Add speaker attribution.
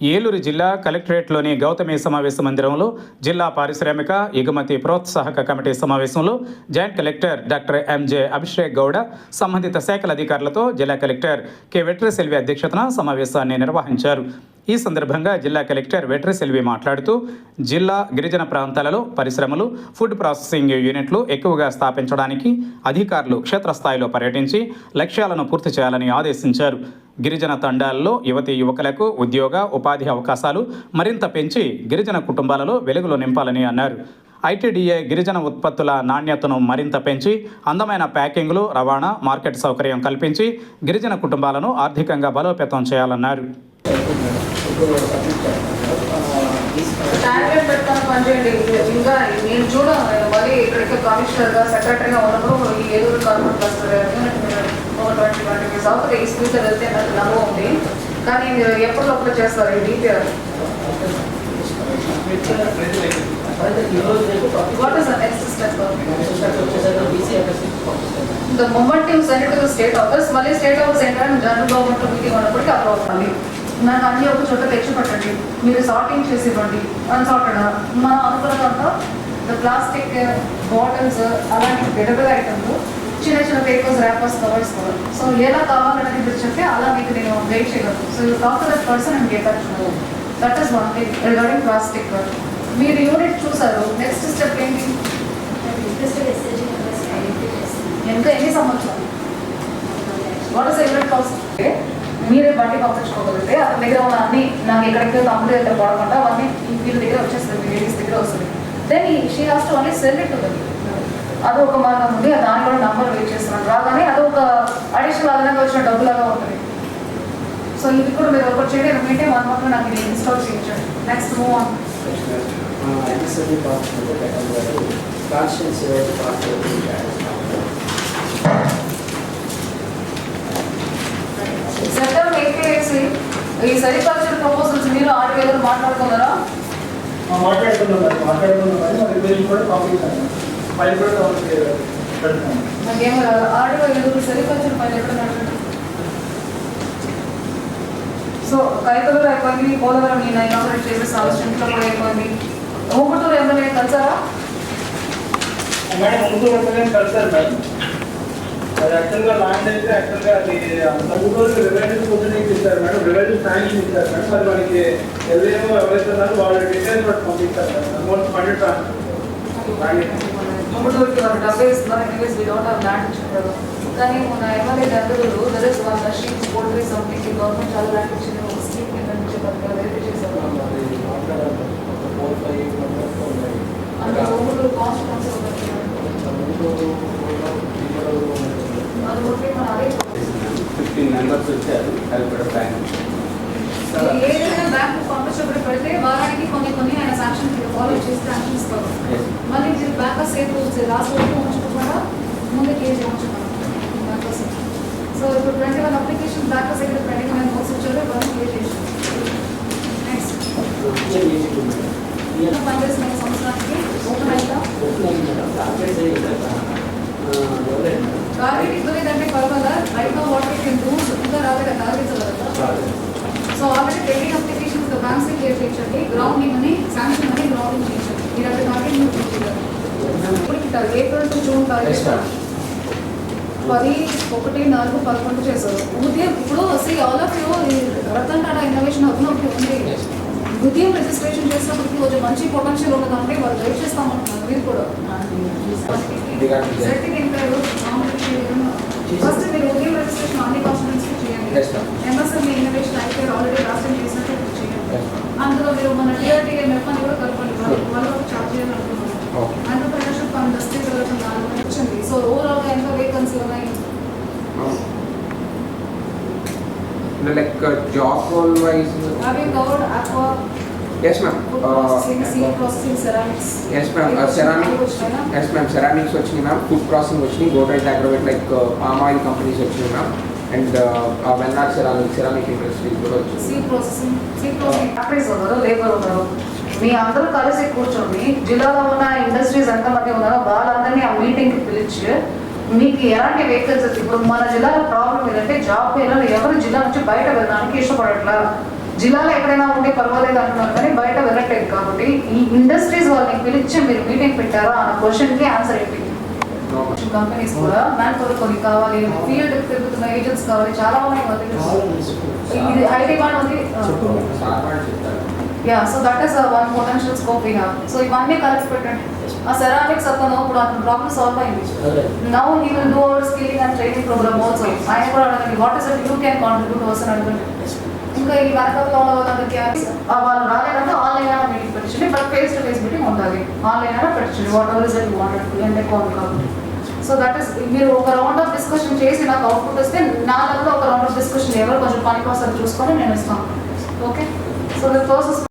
Speaker 1: ఏలూరు జిల్లా కలెక్టరేట్లోని గౌతమి సమావేశ మందిరంలో జిల్లా పారిశ్రామిక ఎగుమతి ప్రోత్సాహక కమిటీ సమావేశంలో joint collector doctor M J Abhishek Gowda సంబంధిత శాఖల అధికారులతో జిల్లా కలెక్టర్ కె వెట్రిసెల్వి అధ్యక్షతన సమావేశాన్ని నిర్వహించారు. ఈ సందర్భంగా జిల్లా కలెక్టర్ వెట్రిసెల్వి మాట్లాడుతూ జిల్లా గిరిజన ప్రాంతాలలో పరిశ్రమలు, ఫుడ్ ప్రాసెసింగ్ యూనిట్లు ఎక్కువగా స్థాపించడానికి అధికారులు క్షేత్రస్థాయిలో పర్యటించి లక్ష్యాలను పూర్తి చేయాలని ఆదేశించారు. గిరిజన తండాల్లో యువతీ యువకులకు ఉద్యోగ ఉపాధి అవకాశాలు మరింత పెంచి గిరిజన కుటుంబాలలో వెలుగులు నింపాలని అన్నారు. ఐటీడీఏ గిరిజన ఉత్పత్తుల నాణ్యతను మరింత పెంచి అందమైన ప్యాకింగ్లు, రవాణా, మార్కెట్ సౌకర్యం కల్పించి గిరిజన కుటుంబాలను ఆర్థికంగా బలోపేతం చేయాలన్నారు.
Speaker 2: ఇంకా నేను చూడాలి మరి ఇక్కడికి కమిషనర్గా సెక్రటరీగా ఉన్నప్పుడు ఈ ఏలూరు కార్పొరేట్ క్లస్టర్ ఒక 20 years అవుతుంది. ఈ ఫ్యూచర్ వెళ్తే నాకు నమ్మకం ఉంది. కానీ మీరు ఎప్పటికప్పుడు చేస్తారు ఈ DPR. What is the next step? The moment you send it to the state office, మళ్ళీ స్టేట్ ఆఫీస్ ఏంటంటే జనరల్ గవర్నమెంట్ మీటింగ్ ఉన్నప్పటికీ అప్రూవ్ అవుతుంది. నాకు అన్ని ఒక చోట తెచ్చి పెట్టండి, మీరు సార్టింగ్ చేసి ఇవ్వండి. అన్సార్టెడ్ మనం అనుకున్నదంతా ప్లాస్టిక్ బాటిల్స్ అలాంటి ఎడబుల్ ఐటమ్స్, చిన్న చిన్న పేపర్స్, ర్యాపర్స్, కవర్స్ కూడా. సో ఎలా కావాలనేది మీరు చెప్తే అలా మీకు నేను గైడ్ చేయగలను. So you talk to that person and get that to. That is one thing regarding plastic. మీరు యూనిట్ చూసారు, నెక్స్ట్ స్టెప్ ఏంటి? ఇంకా ఎన్ని సంవత్సరాలు? What is unit cost? మీరే బండి పంపించుకోగలిగితే అతని దగ్గర ఉన్న అన్ని నాకు ఎక్కడికి కంపెనీ దగ్గర పడకుండా అవన్నీ వీళ్ళ దగ్గర వచ్చేస్తుంది, మీ లేడీస్ దగ్గర వస్తుంది. Then she has to only sell it to them. అది ఒక మార్గం ఉంది. దాని కూడా నంబర్ వెయిట్ చేస్తున్నాను రాగానే అది ఒక అడిషనల్ అదనంగా వచ్చిన డబ్బులాగా ఉంటుంది. సో ఇది కూడా మీరు ఒకటి చేయడం మీటే వన్ మంత్లో నాకు ఇది ఇన్స్టాల్ చేయించండి. Next move on. సెప్టెంబర్ 8 వేసి ఈ సెరికల్చర్ ప్రపోజల్స్ మీరు 6,000 మాట్లాడుకున్నారా? నాకేం 6,000 సెరికల్చర్ పైన ఎక్కడ నడుతుంది? సో కైకలూరు అయిపోయింది, పోలవరం నేను ఇనాగరేట్ చేసే స్ట్రెంట్లో కూడా అయిపోయింది. ఊగుటూరు ఎమ్మెల్యే కలిసారా?
Speaker 3: కలిసారు మేడం. అది యాక్చువల్గా ల్యాండ్ అయితే యాక్చువల్గా అది ఊటూరు రెవెన్యూ పొజిషన్కి ఇస్తారు మేడం, రెవెన్యూ శాంక్షన్ ఇస్తారు మేడం. మరి మనకి ఎవరేమో ఎవరైతే ఉన్నారో వాళ్ళ డీటెయిల్స్ కూడా పంపిస్తారు మేడం. అమౌంట్ ఫండ్ ట్రాన్స్ఫర్
Speaker 2: ఊగుటూరుకి వాళ్ళు డబ్బే ఇస్తున్నారు. Anyways we don't have land ఇచ్చారు. కానీ మన MLA general there is one sheep poultry something government చాలా ల్యాండ్ ఇచ్చింది. ఒక స్కీమ్ కింద నుంచి పథకాలు వెరిఫై చేశారు. అంటే ఊగుటూరు కాన్స్టిట్యూన్సీ అది ఒకటి మన అదే
Speaker 4: 15 members వచ్చారు.
Speaker 2: ఏదైనా బ్యాంకు పంపించబడి పెడితే వారానికి కొన్ని ఆయన శాంక్షన్ ఫాలో చేసి శాంక్షన్ ఇస్తారు. మళ్ళీ బ్యాంక్ సేఫ్ లాస్ట్ వరకు ఉంచకుండా ముందుకు ఏం ఉంచుతాం బ్యాంక్ సేఫ్. సో ఇప్పుడు 21 అప్లికేషన్ బ్యాంక్ సేఫ్ 29 బుక్స్ వచ్చారు. ఇవన్నీ క్లియర్ చేసి నెక్స్ట్ పనిచేసిన సంవత్సరానికి ఓపెన్ అయిందా? టార్గెట్ ఇవ్వలేదు అంటే పర్వాలా? Right now what we can do ఇంకా రాలేదు టార్గెట్స్ కదా. So already pending applications banks clear చేయించండి. గ్రౌండింగ్ అని శాంక్షన్ అని గ్రౌండింగ్ చేయించండి. మీరు అక్కడ టార్గెట్ మీరు చేయాలి. ఇప్పుడు ఇట్లా ఏప్రిల్ టు జూన్ టార్గెట్ 10, 1, 4, 11 చేశారు. ఉదయం ఇప్పుడు all of you Ratan Tata innovation అవుతున్నప్పుడు ఉంది. ఉదయం రిజిస్ట్రేషన్ చేసినప్పటికీ కొంచెం మంచి పొటెన్షియల్ ఉన్నదంటే వాళ్ళు వెయిట్ చేస్తామంటున్నారు. మీరు కూడా ఫస్ట్ మీరు ఉదయం రిజిస్ట్రేషన్ అన్ని కాన్స్టిట్యూన్సీ చేయండి. ఎంఎస్ఎంఈ ఇన్నోవేషన్ అయితే ఆల్రెడీ రాష్ట్రం చేసినట్టు చేయండి. అందులో మీరు మన టీఆర్టీఏ మెప్పని కూడా కలపండి. వాళ్ళు చార్జ్ చేయాలనుకున్నాను. ఎంటర్ప్రెన్యూర్షిప్ అండ్ ఇండస్ట్రీ డెవలప్మెంట్ వచ్చింది. సో ఓవరాల్గా ఎంత వేకెన్సీ ఉన్నాయి?
Speaker 4: Like job role wise.
Speaker 2: Have you covered aqua?
Speaker 4: Yes ma'am.
Speaker 2: Processing, seed processing, ceramics.
Speaker 4: Yes ma'am. Ceramics. Yes ma'am. Ceramics వచ్చింది ma'am. Food processing వచ్చింది. Godrej Agrovet like palm oil companies వచ్చింది ma'am. And Vennar ceramic industries కూడా వచ్చింది.
Speaker 2: Seed processing factories ఉన్నారు, labour ఉన్నారు. మీ అందరూ కలిసి కూర్చొని జిల్లాలో ఉన్న ఇండస్ట్రీస్ ఎంతమంది ఉన్నారో వాళ్ళందరినీ ఆ మీటింగ్కి పిలిచి మీకు ఎలాంటి వెహికల్స్ ఇప్పుడు మన జిల్లాలో ప్రాబ్లం ఏంటంటే జాబ్ పిల్లలు ఎవరు జిల్లా నుంచి బయట వెళ్ళడానికి ఇష్టపడట్లా. జిల్లాలో ఎక్కడైనా ఉంటే పర్వాలేదు అంటున్నారు కానీ బయట వెళ్ళట్లేదు కాబట్టి ఈ ఇండస్ట్రీస్ వాళ్ళని పిలిచి మీరు మీటింగ్ పెట్టారా అన్న క్వశ్చన్కి ఆన్సర్ ఏంటి? కంపెనీస్ కూడా మ్యాన్ పవర్ కొన్ని కావాలి, ఫీల్డ్ తిరుగుతున్న ఏజెంట్స్ కావాలి, చాలా ఉన్నాయి వాళ్ళ దగ్గర. ఇది ఐటీ వాళ్ళు ఉంది. Yeah, so that is one potential scope we have. So ఇవన్నీ కలిపి పెట్టండి. ఆ సెరామిక్స్ అతను ఇప్పుడు అతను ప్రాబ్లమ్ సాల్వ్ అయింది. Now he will do our skilling and training programme also. ఆయన కూడా అడగండి what is it you can contribute worse అని అడగండి. ఇంకా ఈ వెనకాల వాళ్ళందరికీ వాళ్ళు రాలేదంటే ఆన్లైన్ అయినా మీటింగ్ పెట్టించండి, but face to face meeting ఉండాలి. ఆన్లైన్ అయినా పెట్టించండి whatever is it wanted అంటే కాల్ కాబట్టి. సో దట్ ఈస్ మీరు ఒక రౌండ్ ఆఫ్ డిస్కషన్ చేసి నాకు అవుట్పుట్ వస్తే నా లెవెల్లో ఒక రౌండ్ ఆఫ్ డిస్కషన్ ఎవరు కొంచెం పనికి వస్తారు చూసుకొని నేను ఇస్తాను. Okay, so the process